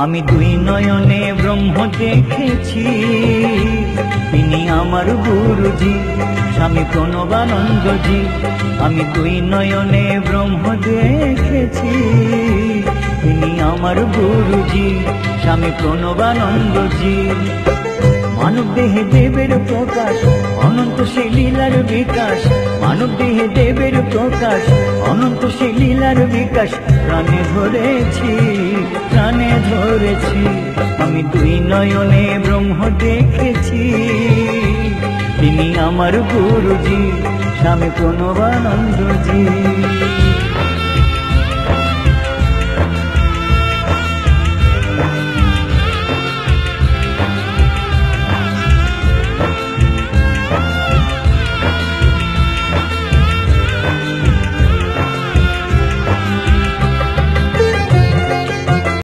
আমি দুই নয়নে ব্রহ্ম দেখেছি, তিনি আমার গুরুজি স্বামী প্রণবানন্দজি। আমি দুই নয়নে ব্রহ্ম দেখেছি, তিনি আমার গুরুজি স্বামী প্রণবানন্দজি। মানব দেহে দেবের প্রকাশ, অনন্ত সে লীলার বিকাশ। মানব দেহে দেবের প্রকাশ, অনন্ত সে লীলার বিকাশ। প্রাণে ধরেছি, প্রাণে ধরেছি, আমি দুই নয়নে ব্রহ্ম দেখেছি, তিনি আমার গুরুজি স্বামী প্রণবানন্দজি।